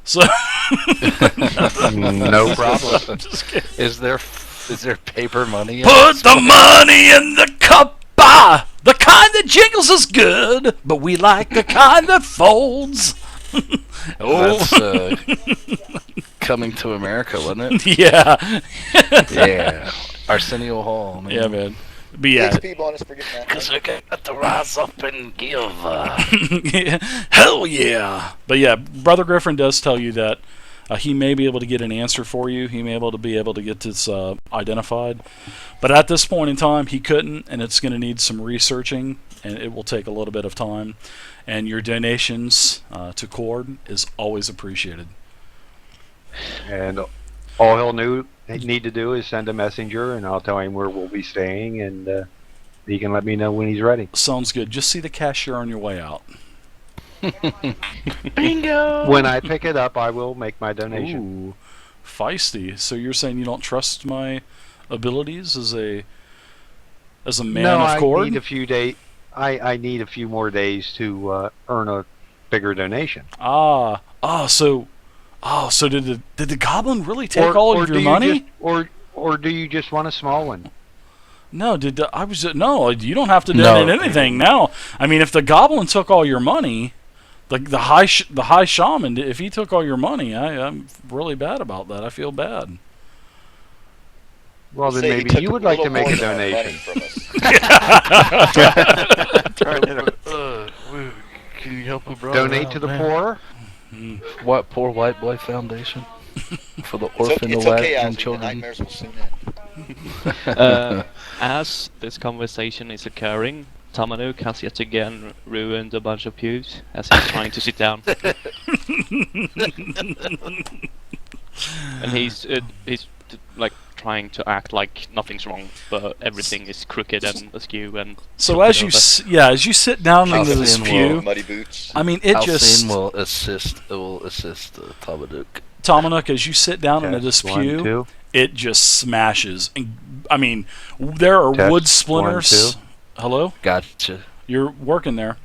So No problem. just kidding. Is there paper money? Put the money in the cup. The kind that jingles is good, but we like the kind that folds. That's Coming to America, wasn't it? Yeah. Yeah. Arsenio Hall, man. Yeah, man. But yeah. XP bonus for getting that. Because we got to rise up and give. Hell yeah. But yeah, Brother Griffin does tell you that he may be able to get an answer for you. He may be able to get this identified. But at this point in time, he couldn't, and it's going to need some researching, and it will take a little bit of time. And your donations to Cord is always appreciated. And all he'll need to do is send a messenger, and I'll tell him where we'll be staying, and he can let me know when he's ready. Sounds good. Just see the cashier on your way out. Bingo! When I pick it up, I will make my donation. Ooh, feisty. So you're saying you don't trust my abilities as a man No, of Cord? I need a few days. I need a few more days to earn a bigger donation. So did the goblin really take all of your money? Or do you just want a small one? No, you don't have to donate anything now. I mean, if the goblin took all your money, the high shaman, if he took all your money, I'm really bad about that. I feel bad. Well, then Say he maybe took you would a like to little make a more than our money donation. from us. Can you help a brother Donate out, to the man? poor. What Poor White Boy Foundation for the It's orphan okay, Aladdin Ozzy. The children. nightmares will soon end. As this conversation is occurring, Tamanuk has yet again ruined a bunch of pews as he's trying to sit down. And he's like trying to act like nothing's wrong, but everything is crooked and askew. And So as you as you sit down into this Alcine pew, Muddy boots. I mean it just Alcine will assist. It will assist Tamaduk. Tamanuk, as you sit down into this Test, 1, pew, 2. it just smashes. And I mean, there are Test, wood splinters. 1, 2. Hello, Gotcha. you're working there.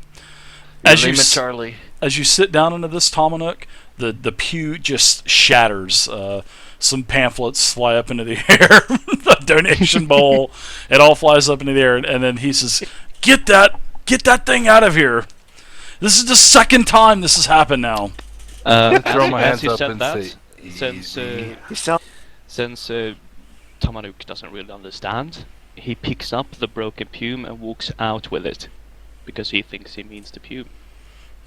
As you Charlie. as you sit down into this Tamanuk, the pew just shatters. Some pamphlets fly up into the air. The donation bowl, it all flies up into the air, and then he says, "Get that thing out of here! This is the second time this has happened now." Throw my as hands you up said and that, say, since Tamanuk doesn't really understand, he picks up the broken pew and walks out with it because he thinks he means the pew.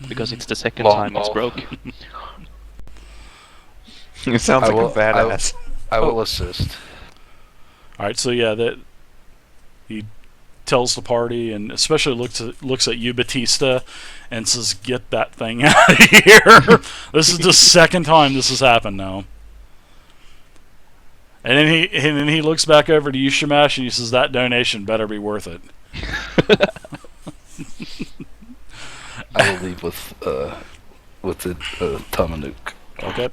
Because it's the second Long time it's ball. broke. It sounds I like will- a badass. I will assist. All right, so yeah, that he tells the party, and especially looks at you, Batista, and says, "Get that thing out of here." This is the second time this has happened now. And then he looks back over to you, Shamash, and he says, "That donation better be worth it." I will leave with the Tamanuk. Okay.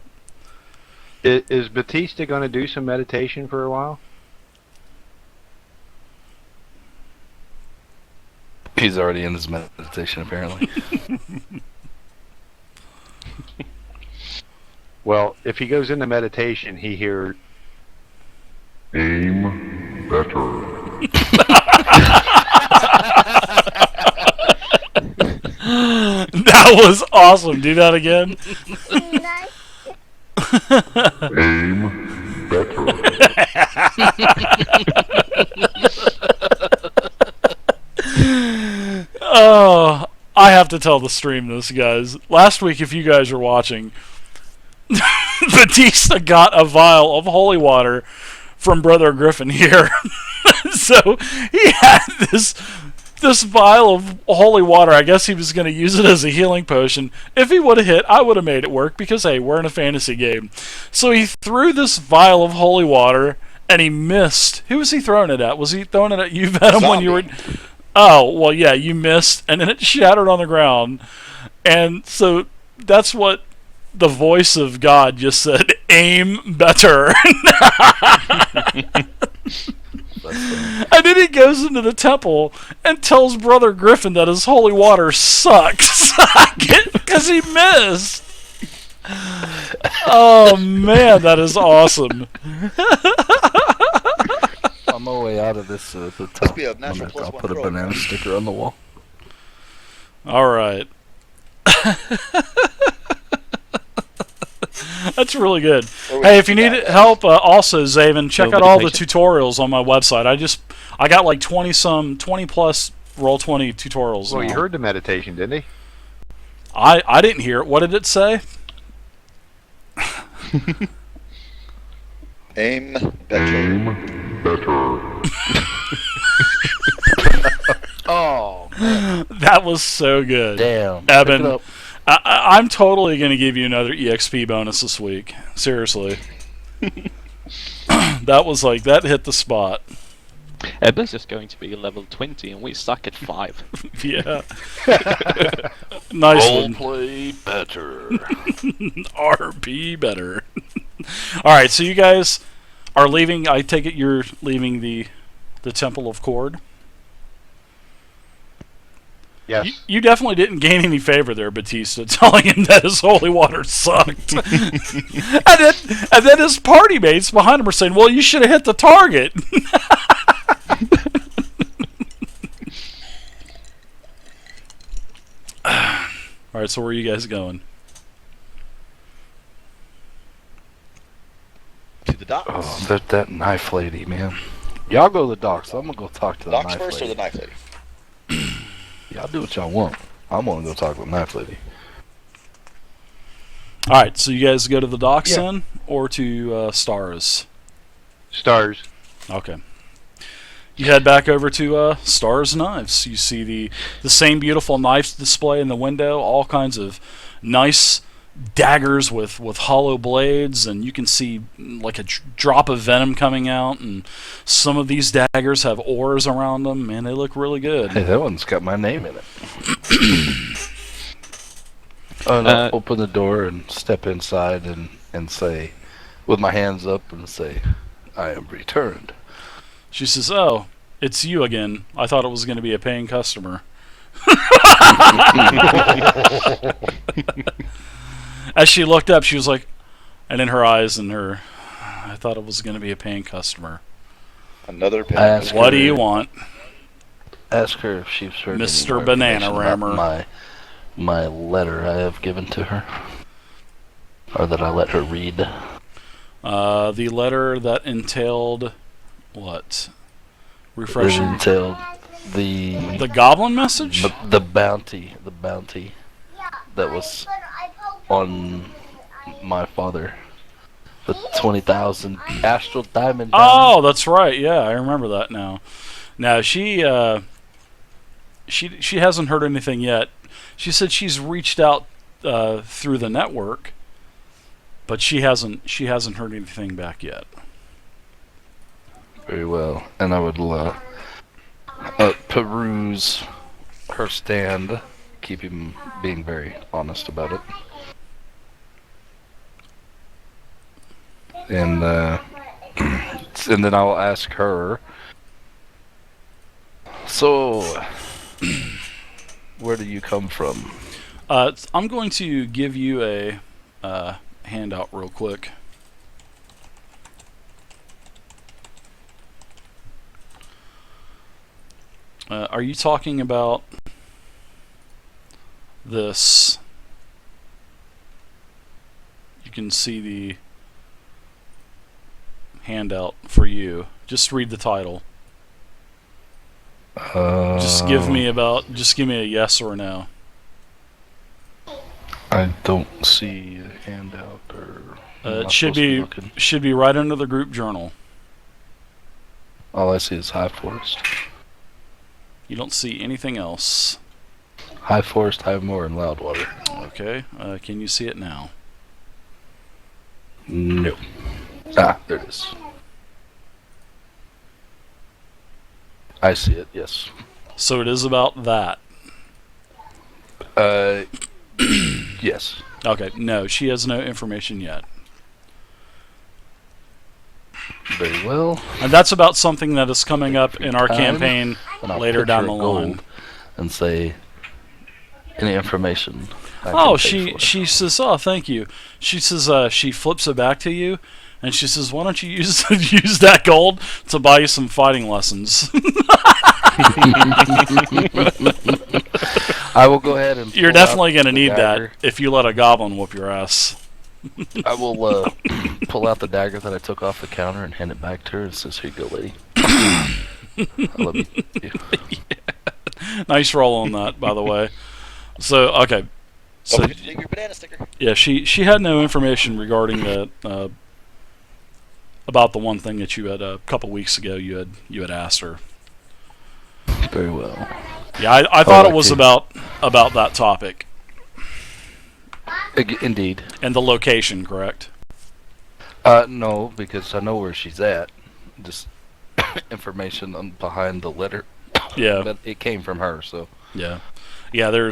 Is Batista going to do some meditation for a while? He's already in his meditation, apparently. Well, if he goes into meditation, he hears. Aim better. That was awesome. Do that again. Aim better. Oh, I have to tell the stream this, guys. Last week, if you guys are watching, Batista got a vial of holy water from Brother Griffin here. So he had this vial of holy water. I guess he was going to use it as a healing potion. If he would have hit, I would have made it work because, hey, we're in a fantasy game. So he threw this vial of holy water, and he missed. Who was he throwing it at? Was he throwing it at you, Venom, when you were... Oh, well, yeah, you missed, and then it shattered on the ground. And so that's what the voice of God just said, aim better. And then he goes into the temple and tells Brother Griffin that his holy water sucks because he missed. Oh man, that is awesome. On my way out of this, the Must top, be a natural plus I'll one put a throw. banana sticker on the wall. All right. That's really good. Hey, if you need help, also Zaven, check Go out all the meditation. tutorials on my website. I got like 20 plus Roll20 tutorials. Well, you now. heard the meditation, didn't he? I didn't hear it. What did it say? Aim better. Oh, That was so good. damn. Evan. Pick it up. I'm totally going to give you another EXP bonus this week. Seriously. That hit the spot. Ebba's just going to be level 20 and we suck at 5. Yeah. Nice one. Roleplay better. RP better. Alright, so you guys are leaving. I take it you're leaving the Temple of Cord. Yes. You definitely didn't gain any favor there, Batista, telling him that his holy water sucked. and then his party mates behind him are saying, well, you should have hit the target. Alright, so where are you guys going? To the docks. Oh, that knife lady, man. Y'all go to the docks. I'm gonna go talk to the Docks knife first lady. or the knife lady? Y'all do what y'all want. I'm gonna go talk to the knife lady. Alright, so you guys go to the docks Yeah. then? Or to Stars? Stars. Okay. You head back over to Stars Knives. You see the same beautiful knives display in the window, all kinds of nice daggers with hollow blades, and you can see like a drop of venom coming out, and some of these daggers have oars around them, and they look really good. Hey, that one's got my name in it. Oh, no, open the door and step inside and say, with my hands up, and say, I am returned. She says, oh, it's you again. I thought it was going to be a paying customer. As she looked up, she was like, and in her eyes and I thought it was going to be a paying customer. Another pen. I asked What her- do you want? Ask her if she's heard any Mr. more Banana information about Rammer. my letter I have given to her, or that I let her read. The letter that entailed what? It Refreshing. entailed the The goblin message? the bounty that was on my father. The 20,000 astral diamond. Oh, that's right. Yeah, I remember that now. Now she hasn't heard anything yet. She said she's reached out through the network, but she hasn't heard anything back yet. Very well, and I would peruse her stand, keep him being very honest about it, and and then I'll ask her. So, where do you come from? I'm going to give you a handout real quick. Are you talking about this? You can see the handout for you. Just read the title. Just give me a yes or a no. I don't see a handout or. am I It should supposed to be looking? should be right under the group journal. All I see is High Forest. You don't see anything else. High Forest, High Moor, and Loudwater. Okay. Can you see it now? No. Ah, there it is. I see it, yes. So it is about that. Yes. Okay. No, she has no information yet. Very well. And that's about something that is coming up in our Time. campaign And I'll later picture down the gold line. and say, any information Oh, can pay for it. she says, "Oh, thank you." She says, she flips it back to you, and she says, "Why don't you use use that gold to buy you some fighting lessons?" I will go ahead and. You're pull out definitely gonna the need dagger. that if you let a goblin whoop your ass. I will pull out the dagger that I took off the counter and hand it back to her and says, "Here you go, lady." I love you. Nice roll on that, by the way. So okay, Don't so forget to dig your banana sticker. yeah, she had no information regarding the about the one thing that you had a couple weeks ago you had asked her. Very well. Yeah, I thought like it was to- about that topic Indeed. and the location, correct? No, because I know where she's at. Just information on behind the letter. Yeah, But it came from her, so. yeah. There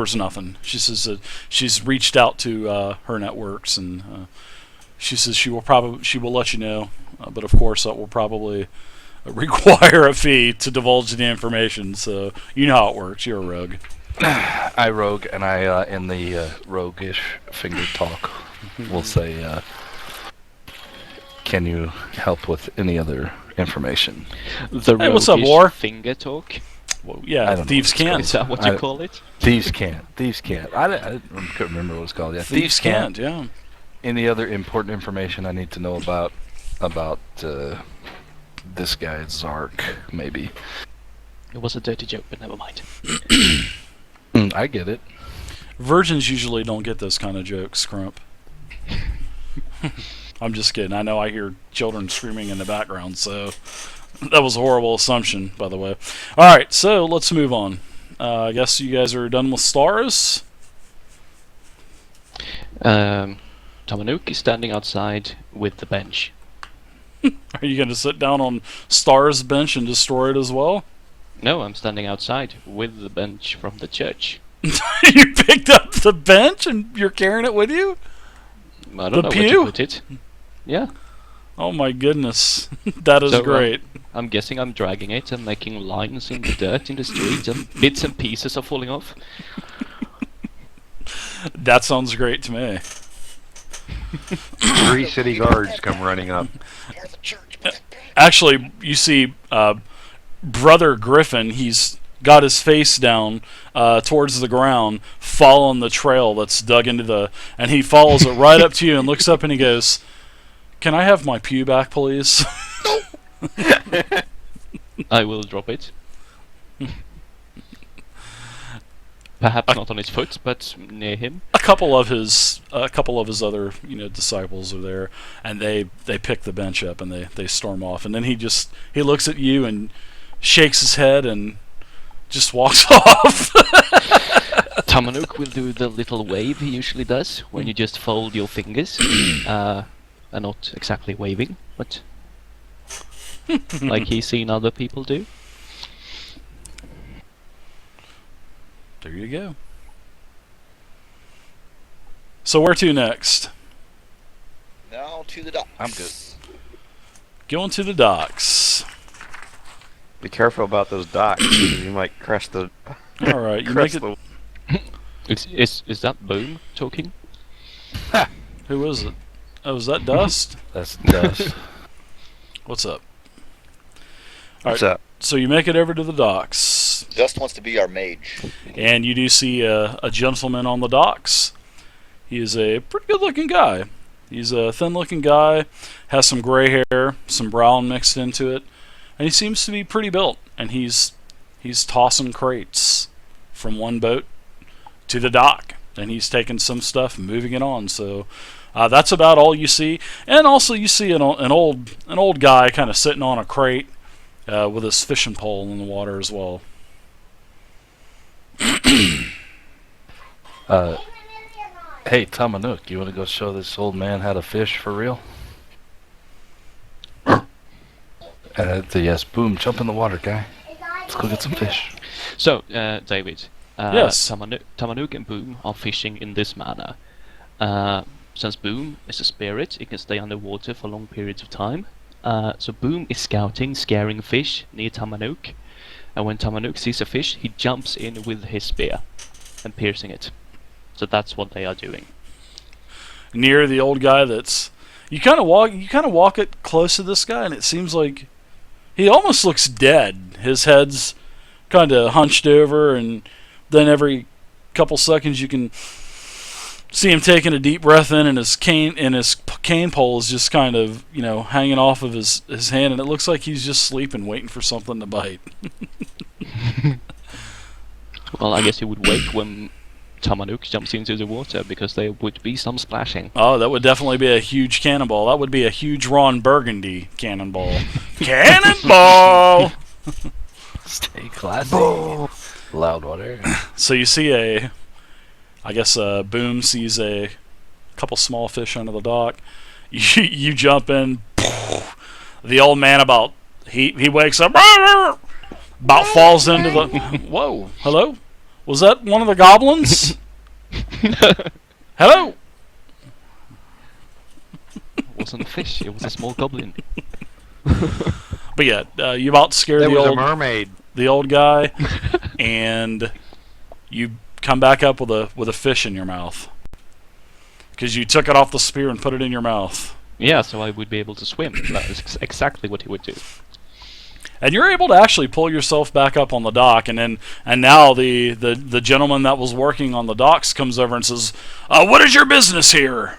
was nothing. She says that she's reached out to her networks, and she says she will let you know, but of course that will probably require a fee to divulge the information. So you know how it works. You're a rogue. I rogue, and I, in the roguish finger talk, will say, "Can you help with any other information?" The Hey, what's up, roguish War? finger talk. Well, I yeah, don't know thieves what it's can't. Is that what you I- call it? Thieves can't. Thieves can't. I couldn't remember what it's called. Yeah, Thieves can't. Yeah. Any other important information I need to know about this guy Zark? Maybe. It was a dirty joke, but never mind. I get it. Virgins usually don't get those kind of jokes, Crump. I'm just kidding. I know I hear children screaming in the background, so that was a horrible assumption, by the way. All right, so let's move on. I guess you guys are done with stars. Tamanook is standing outside with the bench. Are you going to sit down on Star's bench and destroy it as well? No, I'm standing outside with the bench from the church. You picked up the bench and you're carrying it with you? I don't The know pew? where to put it. Yeah, Oh my goodness. That is So, great. I'm guessing I'm dragging it and making lines in the dirt in the street, and bits and pieces are falling off. That sounds great to me. 3 city guards come running up. There's a church. Actually, you see Brother Griffin, he's got his face down towards the ground, following the trail that's dug into the... And he follows it right up to you and looks up and he goes, "Can I have my pew back, please?" I will drop it. Perhaps not on his foot, but near him. A couple of his other disciples are there, and they pick the bench up and they storm off. And then he looks at you and shakes his head and just walks off. Tamanook will do the little wave he usually does when you just fold your fingers. And not exactly waving, but like he's seen other people do. There you go. So where to next? Now to the docks. I'm good. Going to the docks. Be careful about those docks, because you might crush the. All right, you crush make it. the Is that Boom talking? Who is it? Oh, is that Dust? That's dust. What's up? What's up? So you make it over to the docks, Dust wants to be our mage. and you do see a gentleman on the docks. He is a pretty good-looking guy. He's a thin-looking guy, has some gray hair, some brown mixed into it, and he seems to be pretty built. And he's tossing crates from one boat to the dock, and he's taking some stuff and moving it on. So that's about all you see. And also you see an old guy kind of sitting on a crate with his fishing pole in the water as well. Hey, Tamanook, you want to go show this old man how to fish for real? Yes, Boom, jump in the water, guy. Let's go get some fish. So, David, Yes. Tamanook and Boom are fishing in this manner. Since Boom is a spirit, it can stay underwater for long periods of time. So Boom is scouting, scaring fish near Tamanook. And when Tamanook sees a fish, he jumps in with his spear. and piercing it. So that's what they are doing. Near the old guy that's... You kind of walk it close to this guy, and it seems like he almost looks dead. His head's kind of hunched over, and then every couple seconds you can see him taking a deep breath in, and his cane pole is just kind of, hanging off of his hand, and it looks like he's just sleeping, waiting for something to bite. Well, I guess he would wait when Tamanuk jumps into the water, because there would be some splashing. Oh, that would definitely be a huge cannonball. That would be a huge Ron Burgundy cannonball. Cannonball! Stay classy. Loud water. So you see Boom sees a couple small fish under the dock. You jump in. The old man he wakes up, about falls into the... Whoa, hello? Was that one of the goblins? Hello? It wasn't a fish, it was a small goblin. But yeah, you about scared There the was a old... mermaid. the old guy, and you come back up with a fish in your mouth because you took it off the spear and put it in your mouth. Yeah, so I would be able to swim. That is exactly what he would do. And you're able to actually pull yourself back up on the dock, and now the gentleman that was working on the docks comes over and says, "What is your business here?"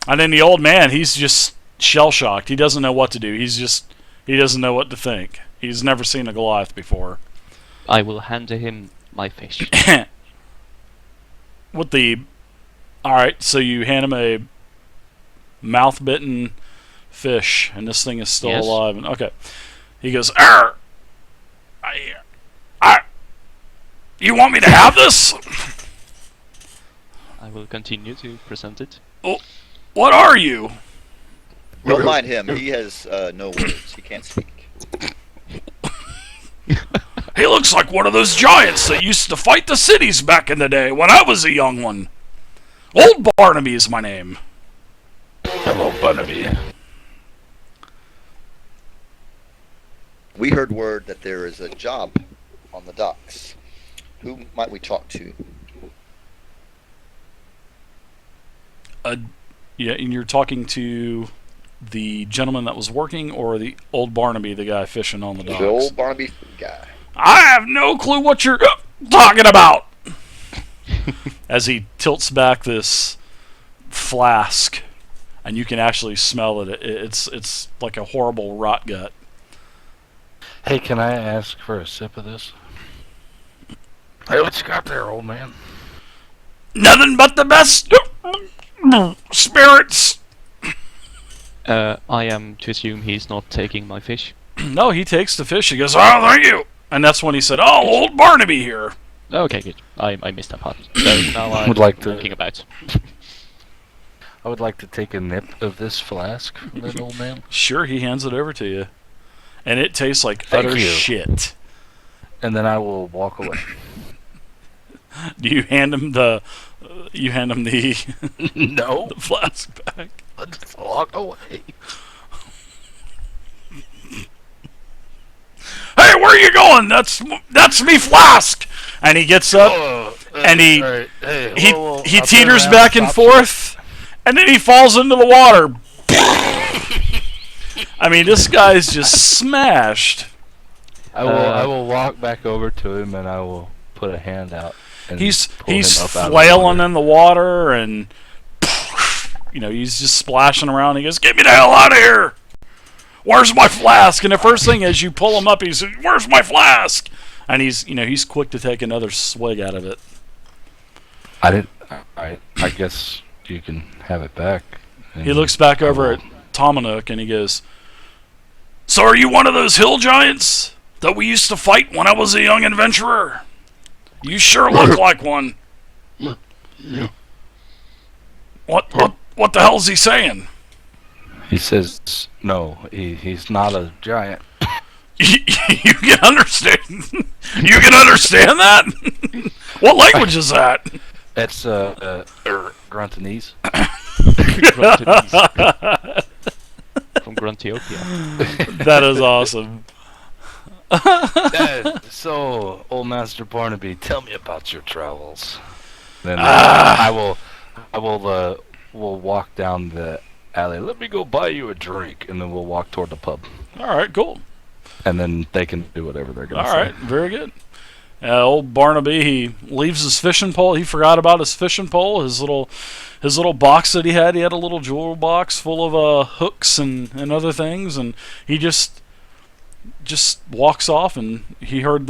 And then the old man, he's just shell-shocked. He doesn't know what to do. He doesn't know what to think. He's never seen a Goliath before. I will hand to him my fish. Alright, so you hand him a mouth-bitten fish, and this thing is still Yes. alive. And okay. He goes, "Arr! You want me to have this?" I will continue to present it. "What are you?" Don't mind him. He has no words. He can't speak. "He looks like one of those giants that used to fight the cities back in the day when I was a young one. Old Barnaby is my name." Hello, Barnaby. We heard word that there is a job on the docks. Who might we talk to? Yeah, and you're talking to the gentleman that was working, or the old Barnaby, the guy fishing on the docks? The old Barnaby guy. "I have no clue what you're talking about." As he tilts back this flask, and you can actually smell it. It's like a horrible rot gut. Hey, can I ask for a sip of this? Hey, what you got there, old man? "Nothing but the best spirits." I am to assume he's not taking my fish. No, he takes the fish. He goes, "Oh, thank you." And that's when he said, "Oh, old Barnaby here." Okay, good. I missed that part. So now I'm Would like to- walking about. I would like to take a nip of this flask from that old man. Sure, he hands it over to you. And it tastes like Thank utter you. shit. And then I will walk away. Do you hand him the... No. the flask back? Let's walk away. "Hey, where are you going? That's me flask." And he gets up, and he Alright, hey, he whoa, whoa, he I'll turn teeters around, back and stop forth, and then he falls into the water. I mean, this guy's just smashed. I will walk back over to him and I will put a hand out. And He's pull him up out of the flailing water. in the water, and he's just splashing around. He goes, "Get me the hell out of here! Where's my flask?" And the first thing as you pull him up, he says, "Where's my flask?" And he's quick to take another swig out of it. I guess you can have it back. He And looks back I over will- at Tomanuk and he goes, "So are you one of those hill giants that we used to fight when I was a young adventurer? You sure look like one." What the hell's he saying? He says no. He's not a giant. You can understand. You can understand that? What language is that? That's Gruntanese. From Gruntiopia. That is awesome. That So, old Master Barnaby, tell me about your travels. Then we'll walk down the alley. Let me go buy you a drink, and then we'll walk toward the pub. All right, cool. And then they can do whatever they're gonna All say. right, very good. Old Barnaby, he leaves his fishing pole. He forgot about his fishing pole, his little box that he had. He had a little jewel box full of hooks and other things, and he just walks off. And he heard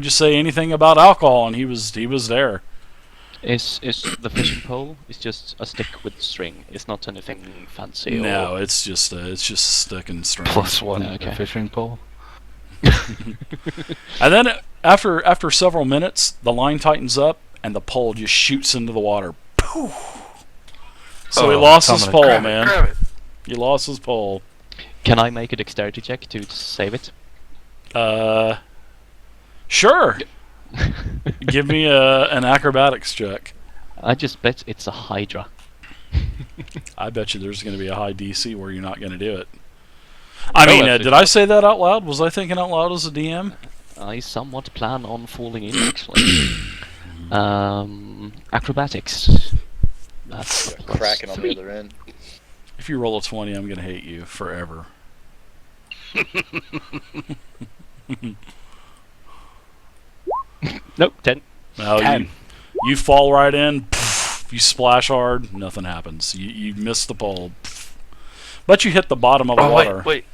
you say anything about alcohol, and he was there. Is the fishing pole is just a stick with string? It's not anything fancy. No, Or... it's just a stick and string. +1 Okay. fishing pole. And then after several minutes, the line tightens up and the pole just shoots into the water. Poof. So he lost his pole, grab man. It, grab it. He lost his pole. Can I make a dexterity check to save it? Sure. Give me an acrobatics check. I just bet it's a hydra. I bet you there's going to be a high DC where you're not going to do it. I mean, that's did I say that out loud? Was I thinking out loud as a DM? I somewhat plan on falling in, actually. Acrobatics. That's Cracking on the +3. other end. If you roll a 20, I'm going to hate you forever. Nope, 10. No, 10. you fall right in. Poof, you splash hard. Nothing happens. You miss the pole. Poof. But you hit the bottom of the water. Wait.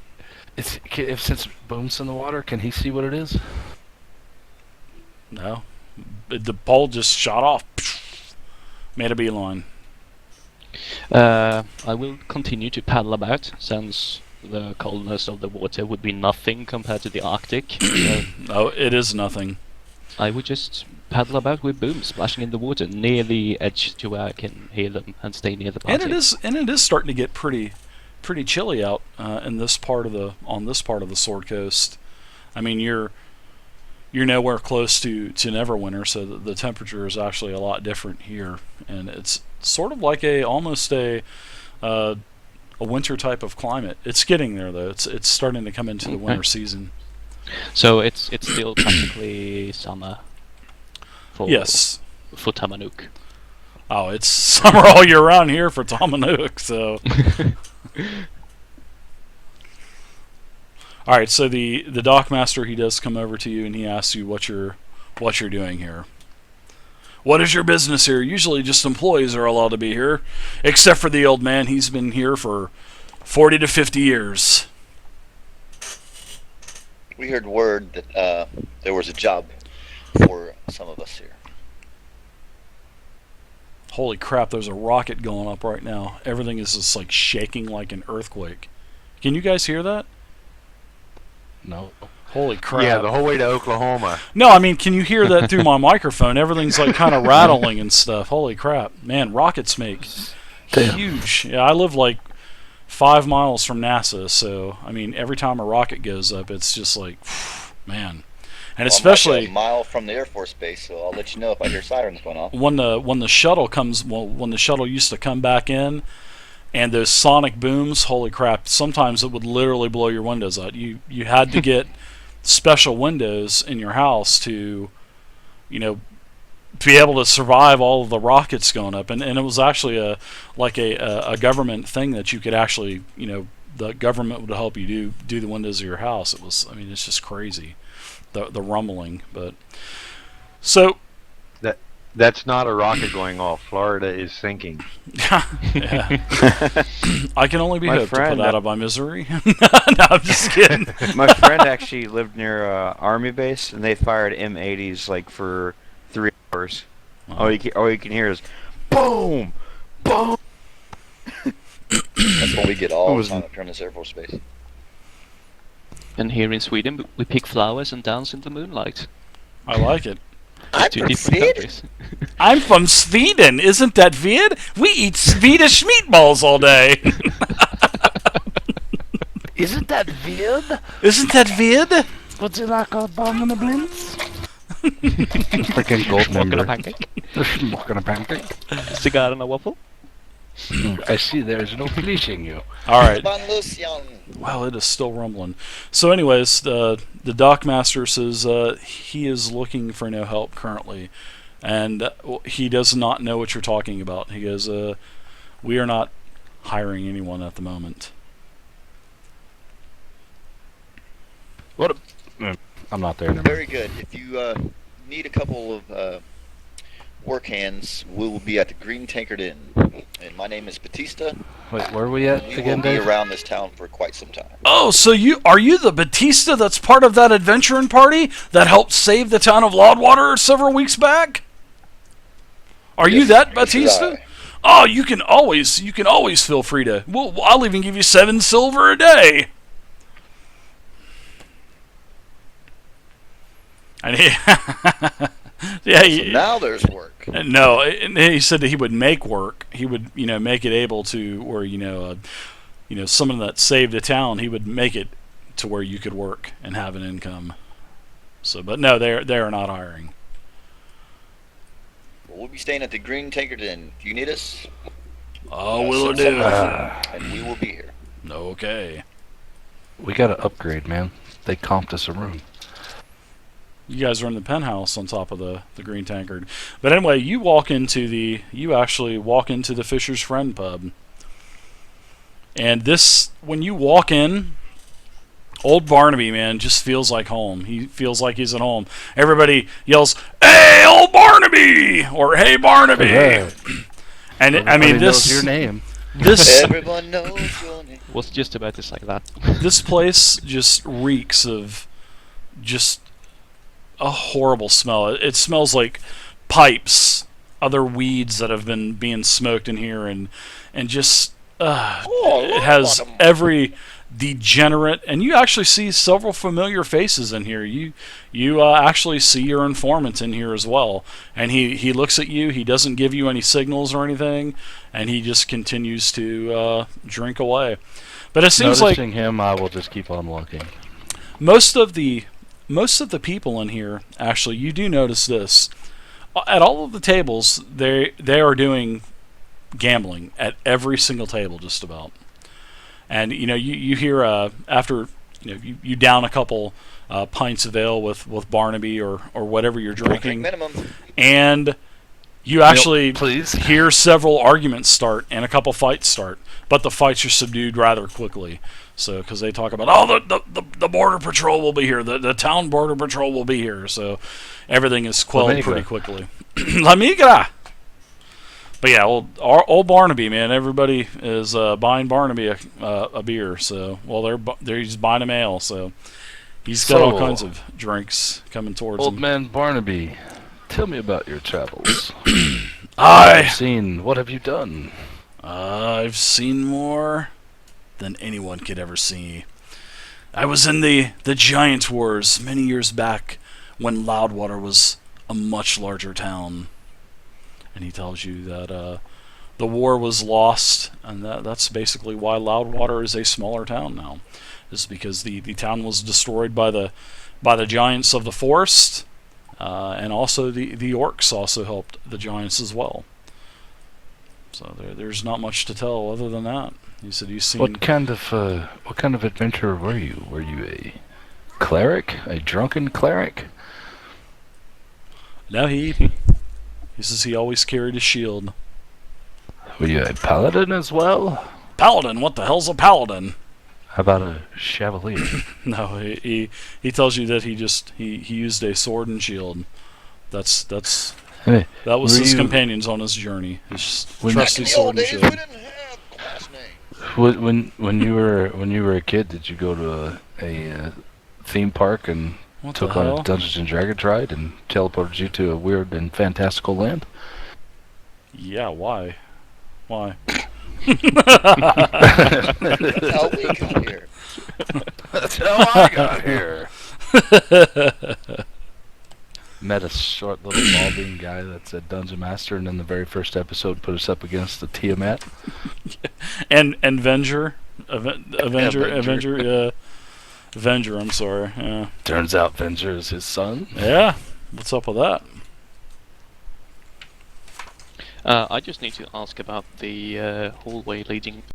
If since Boom's in the water, can he see what it is? No. The pole just shot off. Poof. Made a beeline. I will continue to paddle about, since the coldness of the water would be nothing compared to the Arctic. Oh, it is nothing. I would just paddle about with Boom splashing in the water near the edge to where I can hear them and stay near the party. And it is starting to get pretty chilly out on this part of the Sword Coast. I mean, you're nowhere close to Neverwinter, so the temperature is actually a lot different here, and it's sort of like almost a winter type of climate. It's getting there though. It's starting to come into the winter season. So it's still practically summer for Yes. for Tamanook. Oh, it's summer all year round here for Tamanook. So. All right, so the dockmaster, he does come over to you and he asks you what you're doing here. What is your business here? Usually just employees are allowed to be here, except for the old man. He's been here for 40 to 50 years. We heard word that there was a job for some of us here. Holy crap, there's a rocket going up right now. Everything is just like shaking like an earthquake. Can you guys hear that? No. Holy crap. Yeah, the whole way to Oklahoma. No, I mean, can you hear that through my microphone? Everything's like kind of rattling and stuff. Holy crap. Man, rockets make Damn. huge. Yeah, I live like 5 miles from NASA, so, I mean, every time a rocket goes up, it's just like, man. And Well, especially I'm actually a mile from the Air Force Base, so I'll let you know if I hear sirens going off. when the shuttle comes, well, when the shuttle used to come back in, and those sonic booms, holy crap, sometimes it would literally blow your windows out. You had to get special windows in your house to, to be able to survive all of the rockets going up. And it was actually a government thing that you could actually, the government would help you do the windows of your house. It was, I mean, it's just crazy, the rumbling. But so That's not a rocket going off. Florida is sinking. yeah. I can only be My hoped to put friend, out of my misery. No, I'm just kidding. My friend actually lived near army base, and they fired M80s like for 3 hours. All you can hear is boom, boom. That's what we get all It the was- time up here on this Air Force Base. And here in Sweden, we pick flowers and dance in the moonlight. I like it. I'm Two from different Sweden. countries. I'm from Sweden. Isn't that weird? We eat Swedish meatballs all day. Isn't that weird? Isn't that weird? Would you like a bomb and a blintz? Freaking gold Smoking a member. pancake. Smoking a pancake. Cigar and a waffle. I see there's no pleasing you. All right. Von Lucian. Wow, it is still rumbling. So, anyways, the dockmaster says he is looking for no help currently, and he does not know what you're talking about. He goes, "We are not hiring anyone at the moment." I'm not there anymore. Very good. If you need a couple of work hands, we will be at the Green Tankard Inn. And my name is Batista. Wait, where are we at We again, will be Dave? around this town for quite some time. Oh, so are you the Batista that's part of that adventuring party that helped save the town of Loudwater several weeks back? Are you Yes, that this is Batista? I. Oh, you can always feel free to. Well, I'll even give you 7 silver a day. And he, yeah, So now there's work. no, and he said that he would make work. He would, make it able to where someone that saved a town, he would make it to where you could work and have an income. So, but no, they are not hiring. Well, we'll be staying at the Green Tankard Inn. Do you need us? Oh, will it send do? someone, and we will be here. Okay. We gotta upgrade, man. They comped us a room. You guys are in the penthouse on top of the Green Tankard. But anyway, you actually walk into the Fisher's Friend pub. And when you walk in, old Barnaby, man, just feels like home. He feels like he's at home. Everybody yells, "Hey, old Barnaby!" or "Hey, Barnaby!" Yeah. And Everybody this knows your name. this Everyone knows your name. Was just about to say that. this place just reeks of just a horrible smell. It smells like pipes, other weeds that have been being smoked in here, and just it has every degenerate. And you actually see several familiar faces in here. You actually see your informant in here as well, and he looks at you. He doesn't give you any signals or anything, and he just continues to drink away. But it seems like Noticing him, I will just keep on walking. most of the people in here, actually, you do notice this. At all of the tables, they are gambling at every single table, just about. And you hear after you down a couple pints of ale with Barnaby or whatever you're drinking, Minimum. and you actually please. hear several arguments start and a couple fights start, but the fights are subdued rather quickly. So, because they talk about, the border patrol will be here, the town border patrol will be here, so everything is quelled pretty quickly. La migra. But yeah, old Barnaby, man, everybody is buying Barnaby a beer. So, he's buying him ale, so he's got all kinds of drinks coming towards Old him. man Barnaby, tell me about your travels. What have you done? I've seen more than anyone could ever see. I was in the Giant Wars many years back when Loudwater was a much larger town. And he tells you that the war was lost, and that's basically why Loudwater is a smaller town now. Is because the town was destroyed by the giants of the forest, and also the orcs also helped the giants as well. So there's not much to tell other than that. He said he's seen. What kind of adventurer were you? Were you a cleric? A drunken cleric? No, he says he always carried a shield. Were you a paladin as well? Paladin? What the hell's a paladin? How about a chevalier? No, he tells you that he used a sword and shield. That Hey, was were his you- companions on his journey. His When- trusty In the sword old and days, we shield. didn't have class names. when you were a kid, did you go to a theme park and What took the on hell? a Dungeons and Dragons ride and teleported you to a weird and fantastical land? Yeah, why? Why? That's how we got here. That's how I got here. Met a short little balding guy that's a dungeon master, and in the very first episode put us up against the Tiamat. And Avenger, Avenger, Avenger. Avenger. I'm sorry. Yeah. Turns out Venger is his son. Yeah. What's up with that? I just need to ask about the hallway leading